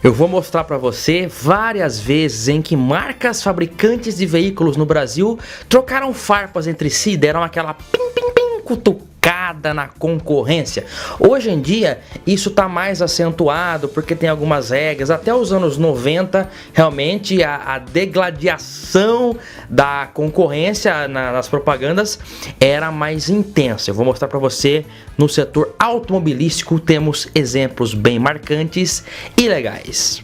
Eu vou mostrar para você várias vezes em que marcas fabricantes de veículos no Brasil trocaram farpas entre si, deram aquela pim-pim-pim cutucada na concorrência. Hoje em dia isso está mais acentuado porque tem algumas regras. Até os anos 90 realmente a degladiação da concorrência nas propagandas era mais intensa. Eu vou mostrar para você no setor automobilístico, temos exemplos bem marcantes e legais.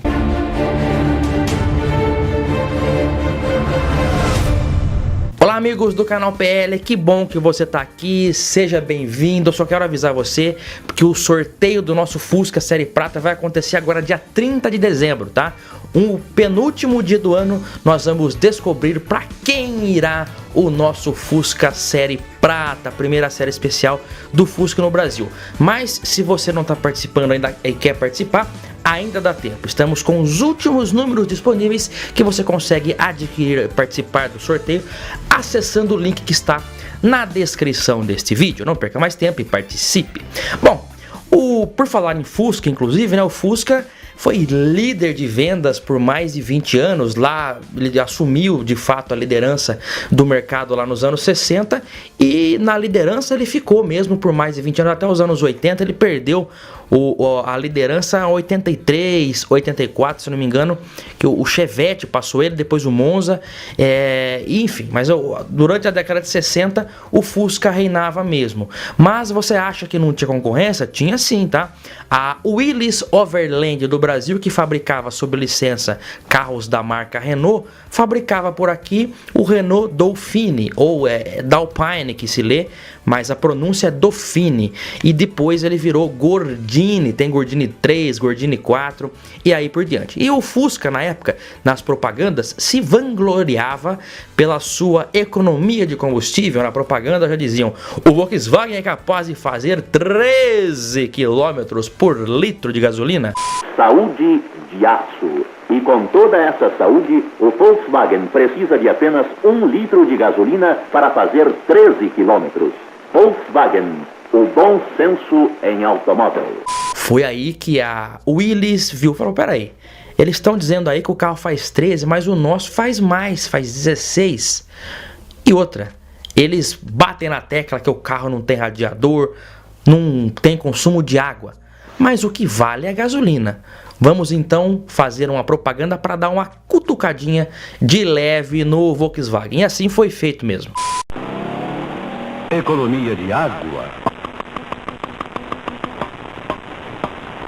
Olá amigos do canal PL, que bom que você está aqui, seja bem-vindo. Eu só quero avisar você que o sorteio do nosso Fusca Série Prata vai acontecer agora dia 30 de dezembro, tá? O penúltimo dia do ano nós vamos descobrir para quem irá o nosso Fusca Série Prata, a primeira série especial do Fusca no Brasil. Mas se você não está participando ainda e quer participar, ainda dá tempo. Estamos com os últimos números disponíveis que você consegue adquirir e participar do sorteio acessando o link que está na descrição deste vídeo. Não perca mais tempo e participe. Bom, por falar em Fusca, inclusive, né, o Fusca foi líder de vendas por mais de 20 anos. Lá ele assumiu de fato a liderança do mercado lá nos anos 60 e na liderança ele ficou mesmo por mais de 20 anos, até os anos 80 ele perdeu a liderança em 83, 84, se não me engano, que o Chevette passou ele, depois o Monza, enfim, mas durante a década de 60 o Fusca reinava mesmo. Mas você acha que não tinha concorrência? Tinha sim, tá? A Willys Overland do Brasil, que fabricava sob licença carros da marca Renault, fabricava por aqui o Renault Dauphine, ou Dalpine que se lê, mas a pronúncia é Dauphine, e depois ele virou Gordini, tem Gordini 3, Gordini 4 e aí por diante. E o Fusca na época, nas propagandas, se vangloriava pela sua economia de combustível. Na propaganda já diziam: o Volkswagen é capaz de fazer 13 km por litro de gasolina. Saúde de aço. E com toda essa saúde, o Volkswagen precisa de apenas 1 litro de gasolina para fazer 13 quilômetros. Volkswagen, o bom senso em automóvel. Foi aí que a Willys viu, falou: peraí, eles estão dizendo aí que o carro faz 13, mas o nosso faz mais, faz 16. E outra, eles batem na tecla que o carro não tem radiador, não tem consumo de água, mas o que vale é a gasolina. Vamos então fazer uma propaganda para dar uma cutucadinha de leve no Volkswagen. E assim foi feito mesmo. Economia de água.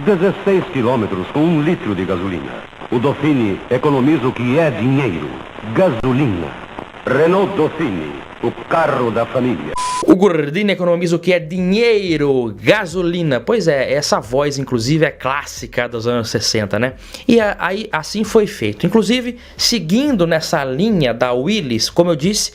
16 quilômetros com 1 litro de gasolina. O Dauphine economiza o que é dinheiro. Gasolina. Renault Dauphine, o carro da família. O Gordini economiza o que é dinheiro, gasolina. Pois é, essa voz inclusive é clássica dos anos 60, né? E aí assim foi feito. Inclusive, seguindo nessa linha da Willys, como eu disse,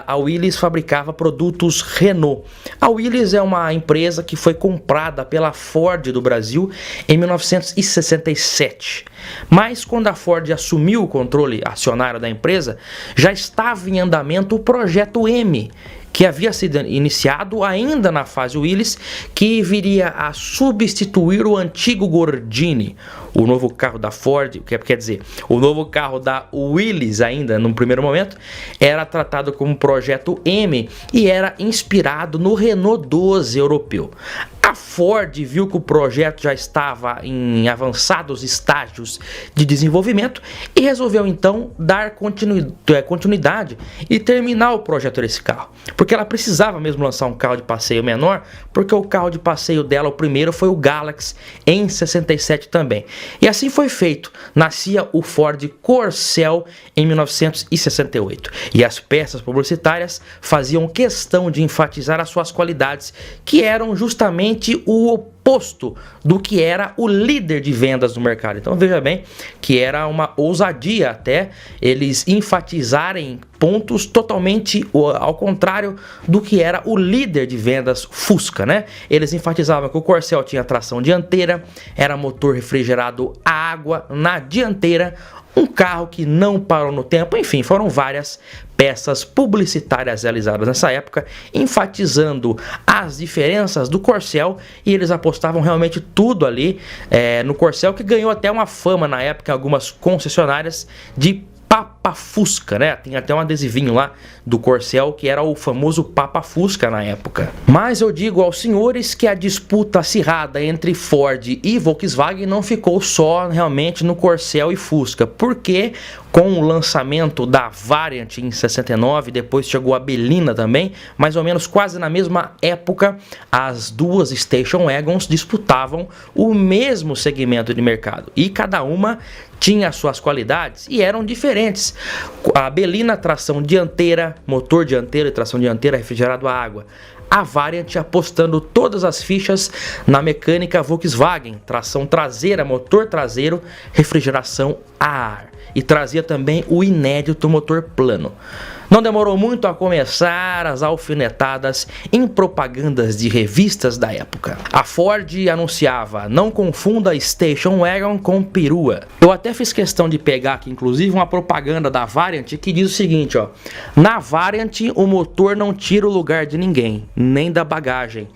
a Willys fabricava produtos Renault. A Willys é uma empresa que foi comprada pela Ford do Brasil em 1967. Mas quando a Ford assumiu o controle acionário da empresa, já estava em andamento o Projeto M, que havia sido iniciado ainda na fase Willys, que viria a substituir o antigo Gordini. O novo carro da Ford, quer dizer, o novo carro da Willys ainda, no primeiro momento, era tratado como Projeto M e era inspirado no Renault 12 europeu. A Ford viu que o projeto já estava em avançados estágios de desenvolvimento e resolveu então dar continuidade e terminar o projeto desse carro, porque ela precisava mesmo lançar um carro de passeio menor, porque o carro de passeio dela, o primeiro, foi o Galaxy em 67 também. E assim foi feito, nascia o Ford Corcel em 1968, e as peças publicitárias faziam questão de enfatizar as suas qualidades, que eram justamente o oposto do que era o líder de vendas do mercado. Então veja bem que era uma ousadia até eles enfatizarem pontos totalmente ao contrário do que era o líder de vendas Fusca, né? Eles enfatizavam que o Corcel tinha tração dianteira, era motor refrigerado a água na dianteira, um carro que não parou no tempo, enfim, foram várias peças publicitárias realizadas nessa época, enfatizando as diferenças do Corcel, e eles apostavam realmente tudo ali no Corcel, que ganhou até uma fama na época em algumas concessionárias de Papa Fusca, né? Tem até um adesivinho lá do Corcel que era o famoso Papa Fusca na época. Mas eu digo aos senhores que a disputa acirrada entre Ford e Volkswagen não ficou só realmente no Corcel e Fusca, porque com o lançamento da Variant em 69, depois chegou a Belina também, mais ou menos quase na mesma época, as duas Station Wagons disputavam o mesmo segmento de mercado, e cada uma tinha suas qualidades e eram diferentes. A Belina, tração dianteira, motor dianteiro e tração dianteira refrigerado a água. A Variant apostando todas as fichas na mecânica Volkswagen, tração traseira, motor traseiro, refrigeração a ar. E trazia também o inédito motor plano. Não demorou muito a começar as alfinetadas em propagandas de revistas da época. A Ford anunciava: não confunda Station Wagon com perua. Eu até fiz questão de pegar aqui, inclusive, uma propaganda da Variant que diz o seguinte, ó: na Variant o motor não tira o lugar de ninguém, nem da bagagem.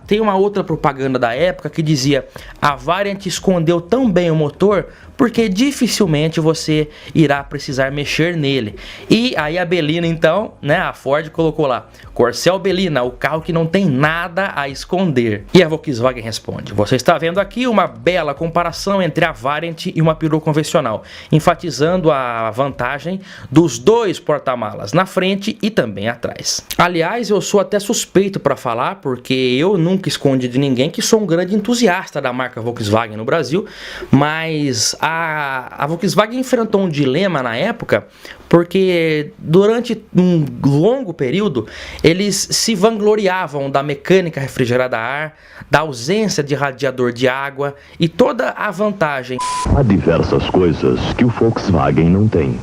Tem uma outra propaganda da época que dizia: a Variant escondeu tão bem o motor porque dificilmente você irá precisar mexer nele. E aí a Belina, então, né, a Ford colocou lá: Corcel Belina, o carro que não tem nada a esconder. E a Volkswagen responde: você está vendo aqui uma bela comparação entre a Variant e uma perua convencional, enfatizando a vantagem dos dois porta-malas na frente e também atrás. Aliás, eu sou até suspeito para falar, porque eu nunca escondi de ninguém que sou um grande entusiasta da marca Volkswagen no Brasil, mas a Volkswagen enfrentou um dilema na época, porque durante um longo período eles se vangloriavam da mecânica refrigerada a ar, da ausência de radiador de água e toda a vantagem. Há diversas coisas que o Volkswagen não tem.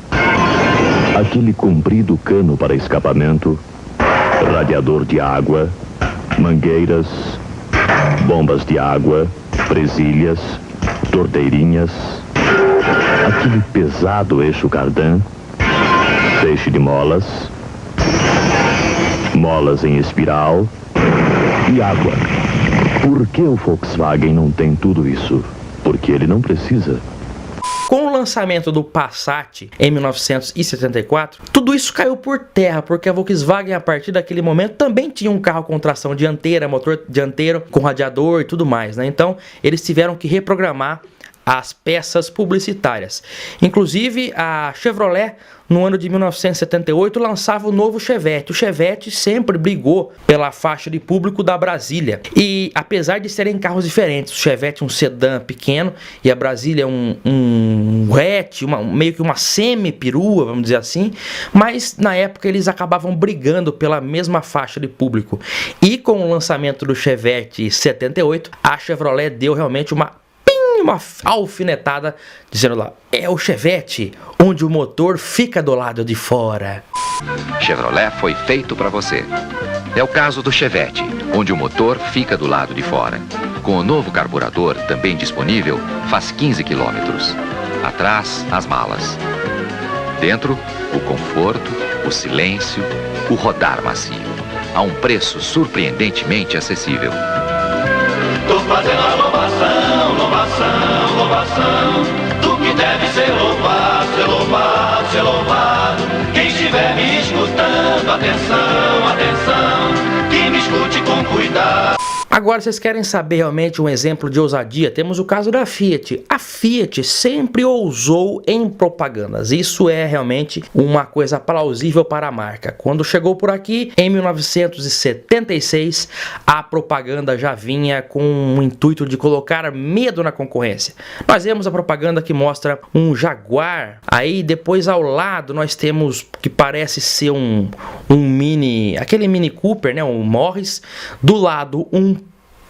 Aquele comprido cano para escapamento, radiador de água, mangueiras, bombas de água, presilhas, torneirinhas, aquele pesado eixo cardan, feixe de molas, molas em espiral e água. Por que o Volkswagen não tem tudo isso? Porque ele não precisa. Com o lançamento do Passat em 1974, tudo isso caiu por terra, porque a Volkswagen, a partir daquele momento, também tinha um carro com tração dianteira, motor dianteiro, com radiador e tudo mais, né? Então, eles tiveram que reprogramar as peças publicitárias. Inclusive, a Chevrolet, no ano de 1978, lançava o novo Chevette. O Chevette sempre brigou pela faixa de público da Brasília. E apesar de serem carros diferentes, o Chevette é um sedã pequeno e a Brasília é um hatch, meio que uma semi-perua, vamos dizer assim. Mas na época eles acabavam brigando pela mesma faixa de público. E com o lançamento do Chevette 78, a Chevrolet deu realmente uma alfinetada, dizendo lá: é o Chevette, onde o motor fica do lado de fora. Chevrolet foi feito para você. É o caso do Chevette, onde o motor fica do lado de fora. Com o novo carburador também disponível, faz 15 quilômetros. Atrás, as malas. Dentro, o conforto, o silêncio, o rodar macio. A um preço surpreendentemente acessível. Tô fazendo a louvação, louvação, louvação. Tu que deve ser louvado, ser louvado, ser louvado. Quem estiver me escutando, atenção, atenção. Que me escute com cuidado. Agora, vocês querem saber realmente um exemplo de ousadia? Temos o caso da Fiat. A Fiat sempre ousou em propagandas. Isso é realmente uma coisa plausível para a marca. Quando chegou por aqui, em 1976, a propaganda já vinha com o intuito de colocar medo na concorrência. Nós vemos a propaganda que mostra um Jaguar. Aí, depois, ao lado, nós temos que parece ser aquele Mini Cooper, né? Um Morris. Do lado, um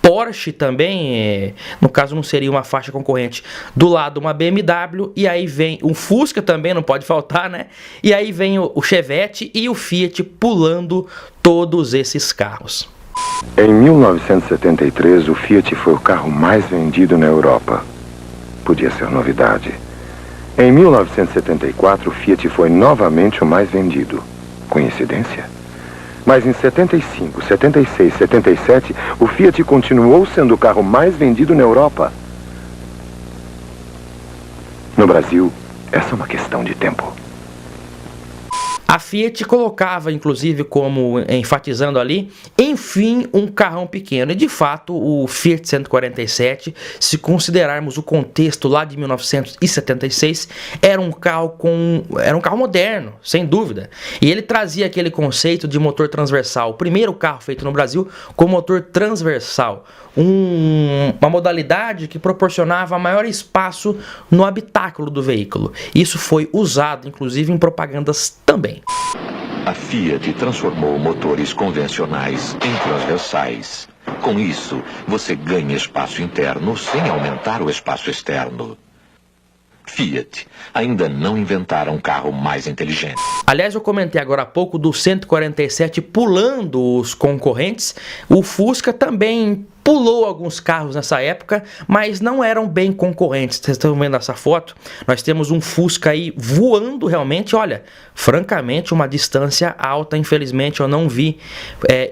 Porsche também, no caso não seria uma faixa concorrente. Do lado uma BMW, e aí vem um Fusca também, não pode faltar, né? E aí vem o Chevette e o Fiat pulando todos esses carros. Em 1973, o Fiat foi o carro mais vendido na Europa. Podia ser novidade. Em 1974, o Fiat foi novamente o mais vendido. Coincidência? Mas em 75, 76, 77, o Fiat continuou sendo o carro mais vendido na Europa. No Brasil, essa é uma questão de tempo. A Fiat colocava, inclusive, como enfatizando ali, enfim, um carrão pequeno. E, de fato, o Fiat 147, se considerarmos o contexto lá de 1976, era um carro moderno, sem dúvida. E ele trazia aquele conceito de motor transversal. O primeiro carro feito no Brasil com motor transversal. Uma modalidade que proporcionava maior espaço no habitáculo do veículo. Isso foi usado, inclusive, em propagandas também. A Fiat transformou motores convencionais em transversais. Com isso, você ganha espaço interno sem aumentar o espaço externo. Fiat ainda não inventaram um carro mais inteligente. Aliás, eu comentei agora há pouco do 147 pulando os concorrentes. O Fusca também pulou alguns carros nessa época, mas não eram bem concorrentes. Vocês estão vendo essa foto? Nós temos um Fusca aí voando realmente, olha, francamente, uma distância alta. Infelizmente eu não vi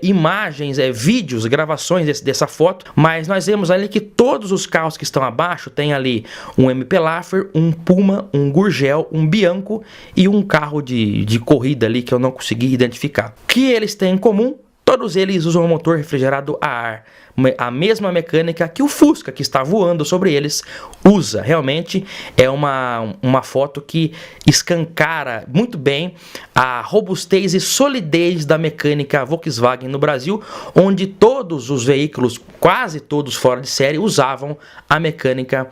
imagens, vídeos, gravações dessa foto, mas nós vemos ali que todos os carros que estão abaixo tem ali um MP Laffer, um Puma, um Gurgel, um Bianco e um carro de corrida ali que eu não consegui identificar. O que eles têm em comum? Todos eles usam um motor refrigerado a ar, a mesma mecânica que o Fusca, que está voando sobre eles, usa. Realmente é uma foto que escancara muito bem a robustez e solidez da mecânica Volkswagen no Brasil, onde todos os veículos, quase todos fora de série, usavam a mecânica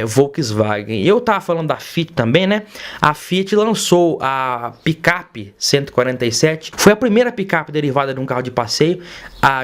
Volkswagen. Eu estava falando da Fiat também, né? A Fiat lançou a picape 147, foi a primeira picape derivada de um carro de passeio,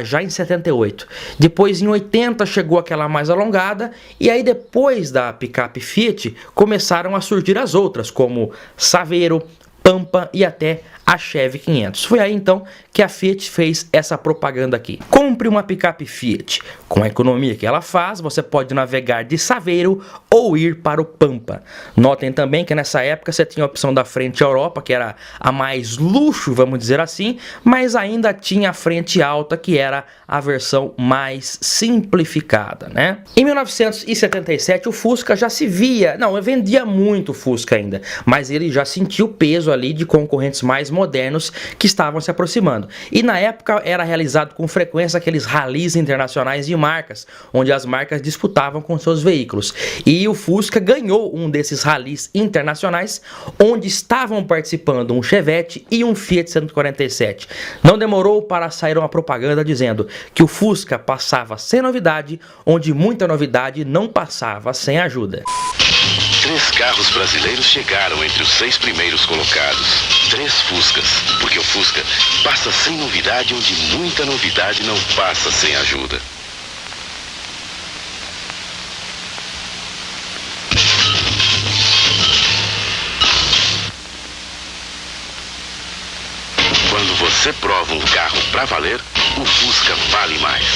já em 78. Depois, em 80, chegou aquela mais alongada, e aí depois da picape Fiat, começaram a surgir as outras, como Saveiro, Pampa e até a Chevy 500. Foi aí então que a Fiat fez essa propaganda aqui. Compre uma picape Fiat. Com a economia que ela faz, você pode navegar de Saveiro ou ir para o Pampa. Notem também que nessa época você tinha a opção da frente Europa, que era a mais luxo, vamos dizer assim, mas ainda tinha a frente alta, que era a versão mais simplificada, né? Em 1977 o Fusca já se via, não, eu vendia muito o Fusca ainda, mas ele já sentiu o peso ali de concorrentes mais modernos que estavam se aproximando. E na época era realizado com frequência aqueles ralis internacionais de marcas, onde as marcas disputavam com seus veículos. E o Fusca ganhou um desses ralis internacionais, onde estavam participando um Chevette e um Fiat 147. Não demorou para sair uma propaganda dizendo que o Fusca passava sem novidade, onde muita novidade não passava sem ajuda. 3 carros brasileiros chegaram entre os 6 primeiros colocados. 3 Fuscas, porque o Fusca passa sem novidade onde muita novidade não passa sem ajuda. Quando você prova um carro pra valer, o Fusca vale mais.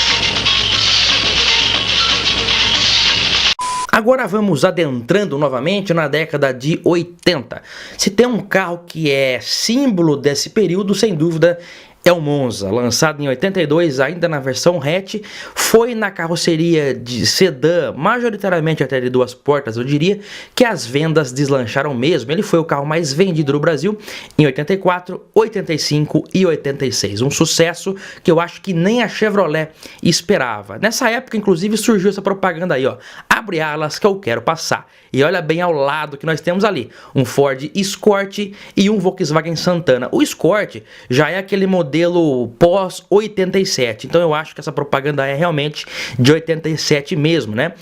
Agora vamos adentrando novamente na década de 80. Se tem um carro que é símbolo desse período, sem dúvida, é o Monza, lançado em 82, ainda na versão hatch, foi na carroceria de sedã, majoritariamente até de 2 portas, eu diria, que as vendas deslancharam mesmo. Ele foi o carro mais vendido no Brasil em 84, 85 e 86. Um sucesso que eu acho que nem a Chevrolet esperava. Nessa época, inclusive, surgiu essa propaganda aí, ó. Abre alas que eu quero passar. E olha bem ao lado que nós temos ali, um Ford Escort e um Volkswagen Santana. O Escort já é aquele modelo pós-87, então eu acho que essa propaganda é realmente de 87 mesmo, né?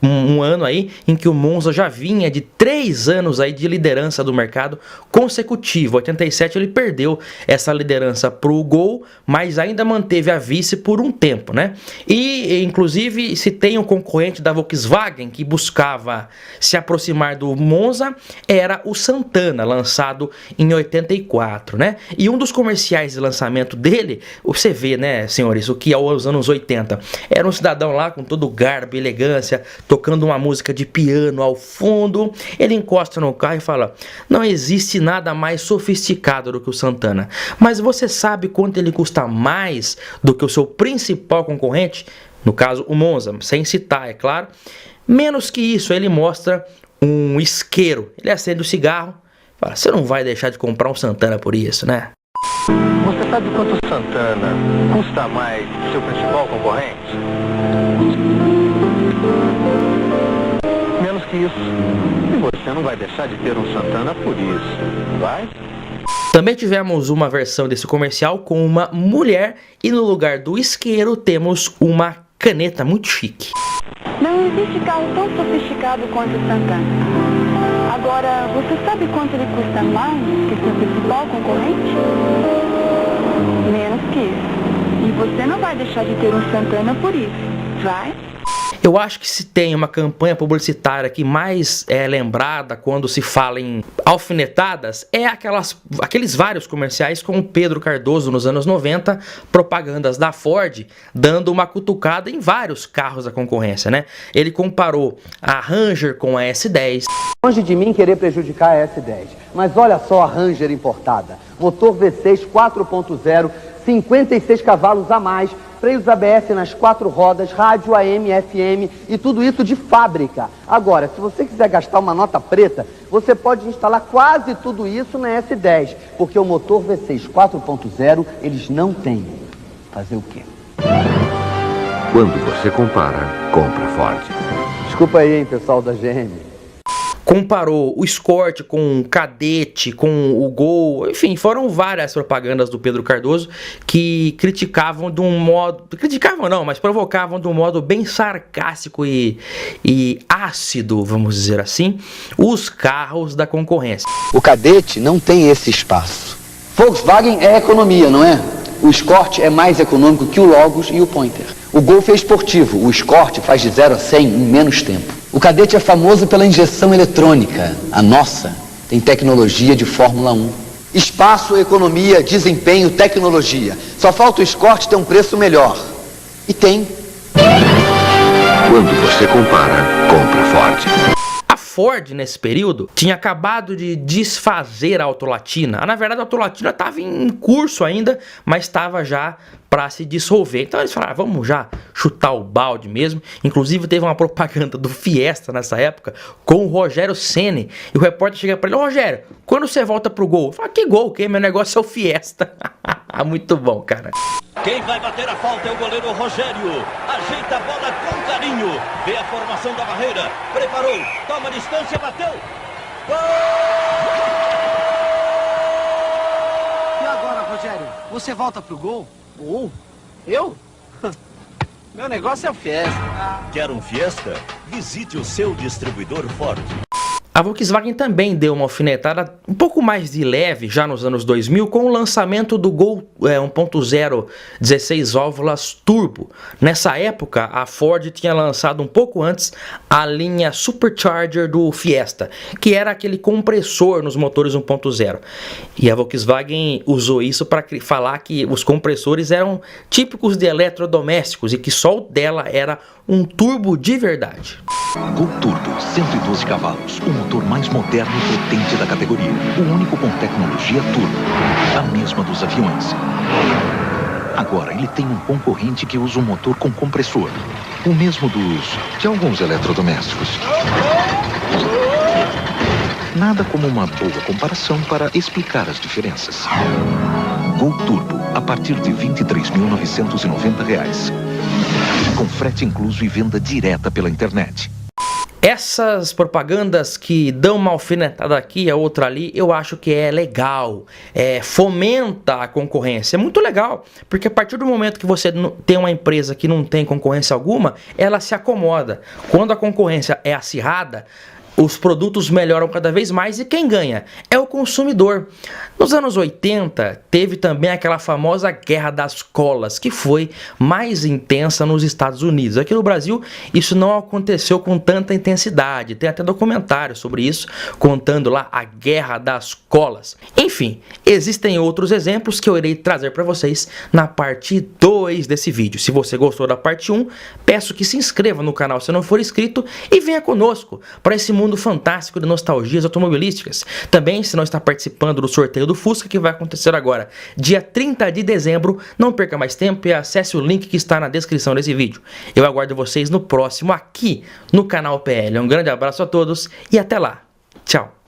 Um ano aí em que o Monza já vinha de 3 anos aí de liderança do mercado consecutivo. 87 ele perdeu essa liderança pro Gol, mas ainda manteve a vice por um tempo, né? E inclusive se tem um concorrente da Volkswagen Volkswagen que buscava se aproximar do Monza era o Santana, lançado em 84, né? E um dos comerciais de lançamento dele, você vê, né, senhores, o que é os anos 80, era um cidadão lá com todo garbo e elegância, tocando uma música de piano ao fundo. Ele encosta no carro e fala: não existe nada mais sofisticado do que o Santana, mas você sabe quanto ele custa mais do que o seu principal concorrente? No caso, o Monza, sem citar, é claro. Menos que isso, ele mostra um isqueiro. Ele acende o cigarro, fala: você não vai deixar de comprar um Santana por isso, né? Você sabe quanto o Santana custa mais que o seu principal concorrente? Menos que isso. E você não vai deixar de ter um Santana por isso, vai? Também tivemos uma versão desse comercial com uma mulher e no lugar do isqueiro temos uma caneta muito chique. Não existe carro tão sofisticado quanto o Santana. Agora, você sabe quanto ele custa mais que seu principal concorrente? Menos que isso. E você não vai deixar de ter um Santana por isso, vai? Eu acho que se tem uma campanha publicitária que mais é lembrada quando se fala em alfinetadas, é aqueles vários comerciais com o Pedro Cardoso nos anos 90, propagandas da Ford, dando uma cutucada em vários carros da concorrência, né? Ele comparou a Ranger com a S10. Longe de mim querer prejudicar a S10, mas olha só a Ranger importada. Motor V6 4.0, 56 cavalos a mais, freios ABS nas 4 rodas, rádio AM, FM e tudo isso de fábrica. Agora, se você quiser gastar uma nota preta, você pode instalar quase tudo isso na S10, porque o motor V6 4.0 eles não têm. Fazer o quê? Quando você compara, compra Ford. Desculpa aí, hein, pessoal da GM. Comparou o Escort com o Cadete, com o Gol, enfim, foram várias propagandas do Pedro Cardoso que criticavam de um modo, criticavam não, mas provocavam de um modo bem sarcástico e ácido, vamos dizer assim, os carros da concorrência. O Cadete não tem esse espaço. Volkswagen é economia, não é? O Escort é mais econômico que o Logos e o Pointer. O Golf é esportivo, o Escort faz de 0 a 100 em menos tempo. O Cadete é famoso pela injeção eletrônica. A nossa tem tecnologia de Fórmula 1. Espaço, economia, desempenho, tecnologia. Só falta o Escort ter um preço melhor. E tem. Quando você compara, compra Ford. A Ford, nesse período, tinha acabado de desfazer a Autolatina. Na verdade, a Autolatina estava em curso ainda, mas estava já para se dissolver. Então eles falaram: vamos já chutar o balde mesmo. Inclusive teve uma propaganda do Fiesta nessa época com o Rogério Ceni. E o repórter chega para ele: Rogério, quando você volta pro Gol? Fala: que Gol? Que meu negócio é o Fiesta. Muito bom, cara. Quem vai bater a falta é o goleiro Rogério. Ajeita a bola com carinho. Vê a formação da barreira. Preparou. Toma a distância, bateu. Gol! E agora, Rogério? Você volta pro Gol? Gol? Eu? Meu negócio é o Fiesta. Quer um Fiesta? Visite o seu distribuidor Ford. A Volkswagen também deu uma alfinetada um pouco mais de leve já nos anos 2000 com o lançamento do Gol 1.0 16 válvulas turbo. Nessa época, a Ford tinha lançado um pouco antes a linha Supercharger do Fiesta, que era aquele compressor nos motores 1.0. E a Volkswagen usou isso para falar que os compressores eram típicos de eletrodomésticos e que só o dela era um turbo de verdade. Gol Turbo, 112 cavalos, o motor mais moderno e potente da categoria. O único com tecnologia turbo, a mesma dos aviões. Agora, ele tem um concorrente que usa um motor com compressor, o mesmo de alguns eletrodomésticos. Nada como uma boa comparação para explicar as diferenças. Gol Turbo, a partir de R$ 23.990. Com frete incluso e venda direta pela internet. Essas propagandas que dão uma alfinetada aqui, a outra ali, eu acho que é legal, fomenta a concorrência, é muito legal, porque a partir do momento que você tem uma empresa que não tem concorrência alguma, ela se acomoda. Quando a concorrência é acirrada, os produtos melhoram cada vez mais e quem ganha é o consumidor. Nos anos 80, teve também aquela famosa Guerra das Colas, que foi mais intensa nos Estados Unidos. Aqui no Brasil, isso não aconteceu com tanta intensidade. Tem até documentário sobre isso, contando lá a Guerra das Colas. Enfim, existem outros exemplos que eu irei trazer para vocês na parte 2 desse vídeo. Se você gostou da parte 1, peço que se inscreva no canal se não for inscrito e venha conosco para esse mundo fantástico de nostalgias automobilísticas. Também, se não está participando do sorteio do Fusca, que vai acontecer agora, dia 30 de dezembro, não perca mais tempo e acesse o link que está na descrição desse vídeo. Eu aguardo vocês no próximo aqui no canal PL. Um grande abraço a todos e até lá. Tchau.